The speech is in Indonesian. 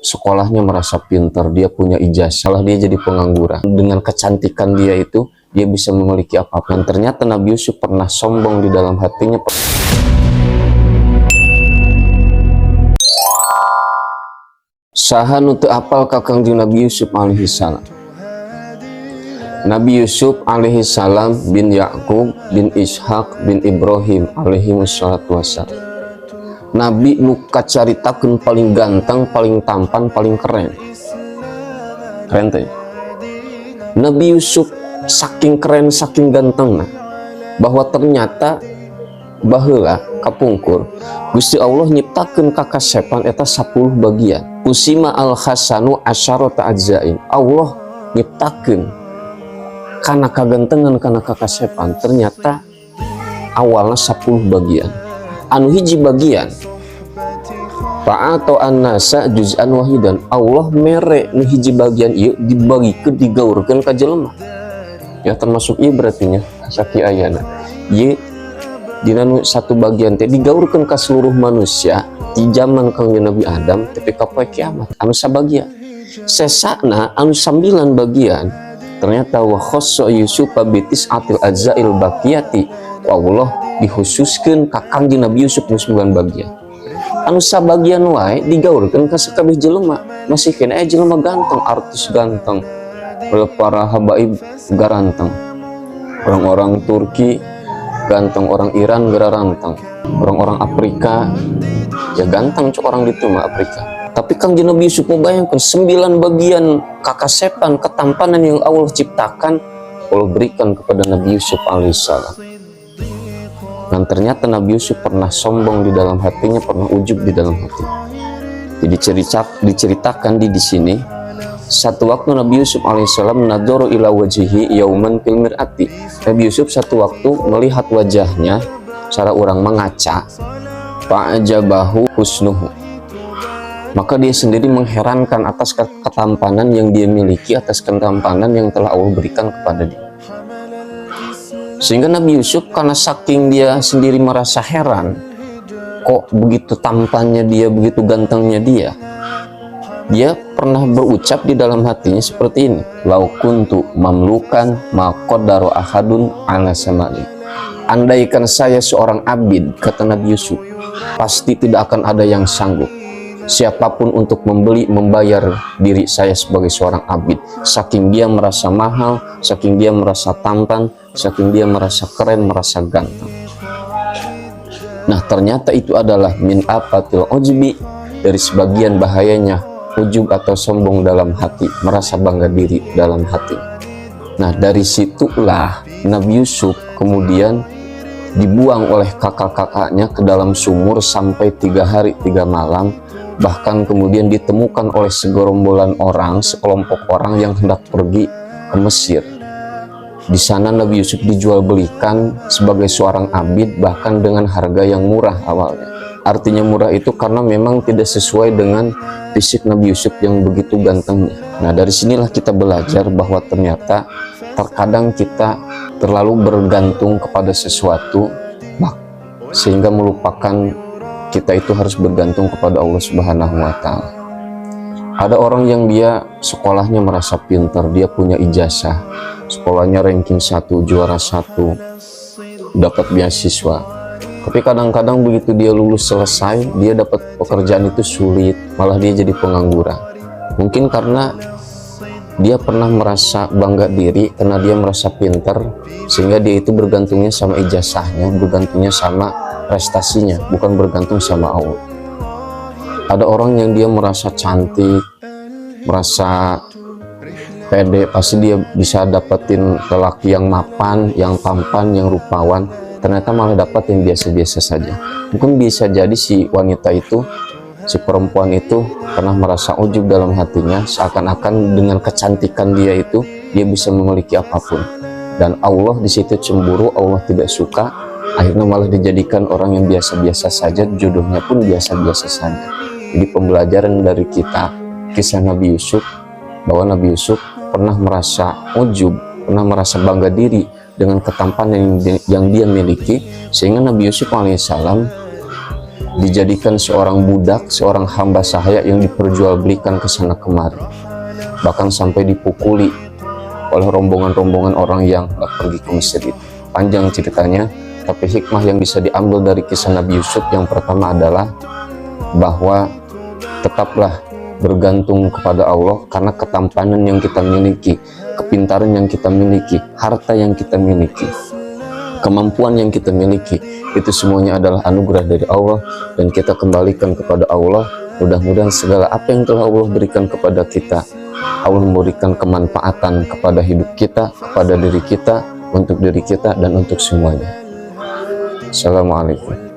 sekolahnya merasa pintar, dia punya ijazah, lah dia jadi pengangguran. Dengan kecantikan dia itu, dia bisa memiliki apapun. Ternyata Nabi Yusuf pernah sombong di dalam hatinya. Saha nu teu apal ka Kangjeng Nabi Yusuf alaihi salam. Nabi Yusuf alaihi salam bin Yakub bin Ishak bin Ibrahim alaihi wassalatu wassalam. Nabi nu kacaritakeun paling ganteng, paling tampan, paling keren. Keren teh. Nabi Yusuf saking keren, saking gantengna, bahwa ternyata baheula kapungkur Gusti Allah nyiptakeun kakasepan eta 10 bagian. Kusima al hasanu asyarata ajzain. Allah nyiptakeun kana kagantengan, kana kakasepan, ternyata awalnya 10 bagian. Anu hiji bagian fa'ato an-nasa juz'an wahidan. Allah mere nu hiji bagian ieu dibagikeun, digaurkeun ka jelema. Ya termasuk ieu berarti nya saki ayana. Ieu dina nu satu bagian teh digaurkeun ka seluruh manusia di zaman Kangjeng Nabi Adam tapi ka poe kiamat anu sabagian. Sesana anu 9 bagian ternyata wa khassa Yusufa bitis atil ajzail baqiyati. Allah dikhususkeun ka Kangjeng Nabi Yusuf nu 9 bagian. Anu sabagian wae digaurkeun ka sakabeh jelema. Masih kena jelema ganteng, artis ganteng, para habaib garanteng, orang-orang Turki ganteng, orang Iran garanteng, orang-orang Afrika ya ganteng cok orang gitu mah Afrika. Tapi Kangjeng Nabi Yusuf membayangkan 9 bagian kakasepan, ketampanan yang Allah ciptakan, Allah berikan kepada Nabi Yusuf alaihissalam. Dan ternyata Nabi Yusuf pernah sombong di dalam hatinya, pernah ujub di dalam hati. Jadi diceritakan di sini, satu waktu Nabi Yusuf alaihissalam nadoro ila wajihi yauman fil mir'ati. Nabi Yusuf satu waktu melihat wajahnya, cara orang mengaca, fa'ajabahu husnuhu. Maka dia sendiri mengherankan atas ketampanan yang dia miliki, atas ketampanan yang telah Allah berikan kepada dia. Sehingga Nabi Yusuf karena saking dia sendiri merasa heran, kok begitu tampannya dia, begitu gantengnya dia pernah berucap di dalam hatinya seperti ini, lau kuntu mamlukan ma qaddara ahadun ala samali. Andaikan saya seorang abid, kata Nabi Yusuf, pasti tidak akan ada yang sanggup siapapun untuk membayar diri saya sebagai seorang abid. Saking dia merasa mahal, saking dia merasa tampan, saking dia merasa keren, merasa ganteng. Nah ternyata itu adalah min afatil ujbi, dari sebagian bahayanya ujub atau sombong dalam hati, merasa bangga diri dalam hati. Nah dari situlah Nabi Yusuf kemudian dibuang oleh kakak-kakaknya ke dalam sumur sampai 3 hari 3 malam. Bahkan kemudian ditemukan oleh segerombolan orang, sekelompok orang yang hendak pergi ke Mesir. Di sana Nabi Yusuf dijual belikan sebagai seorang abid, bahkan dengan harga yang murah awalnya. Artinya murah itu karena memang tidak sesuai dengan fisik Nabi Yusuf yang begitu gantengnya. Nah dari sinilah kita belajar bahwa ternyata terkadang kita terlalu bergantung kepada sesuatu sehingga melupakan kita itu harus bergantung kepada Allah Subhanahu wa Ta'ala. Ada orang yang dia sekolahnya merasa pintar, dia punya ijazah, sekolahnya ranking 1, juara 1, dapat beasiswa. Tapi kadang-kadang begitu dia lulus selesai, dia dapat pekerjaan itu sulit, malah dia jadi pengangguran. Mungkin karena dia pernah merasa bangga diri, karena dia merasa pintar, sehingga dia itu bergantungnya sama ijazahnya, bergantungnya sama prestasinya, bukan bergantung sama Allah. Ada orang yang dia merasa cantik, merasa pede, pasti dia bisa dapetin lelaki yang mapan, yang tampan, yang rupawan. Ternyata malah dapat yang biasa-biasa saja. Mungkin bisa jadi si wanita itu, si perempuan itu pernah merasa ujub dalam hatinya, seakan-akan dengan kecantikan dia itu dia bisa memiliki apapun. Dan Allah di situ cemburu, Allah tidak suka. Akhirnya malah dijadikan orang yang biasa-biasa saja, jodohnya pun biasa-biasa saja. Jadi pembelajaran dari kita kisah Nabi Yusuf, bahwa Nabi Yusuf pernah merasa ujub, pernah merasa bangga diri dengan ketampanan yang dia miliki, sehingga Nabi Yusuf alaihissalam dijadikan seorang budak, seorang hamba sahaya yang diperjualbelikan ke sana kemari, bahkan sampai dipukuli oleh rombongan-rombongan orang yang pergi ke Mesir itu. Panjang ceritanya, tapi hikmah yang bisa diambil dari kisah Nabi Yusuf yang pertama adalah bahwa tetaplah bergantung kepada Allah, karena ketampanan yang kita miliki, kepintaran yang kita miliki, harta yang kita miliki, kemampuan yang kita miliki, itu semuanya adalah anugerah dari Allah, dan kita kembalikan kepada Allah. Mudah-mudahan segala apa yang telah Allah berikan kepada kita, Allah memberikan kemanfaatan kepada hidup kita, kepada diri kita, untuk diri kita, dan untuk semuanya. Assalamualaikum.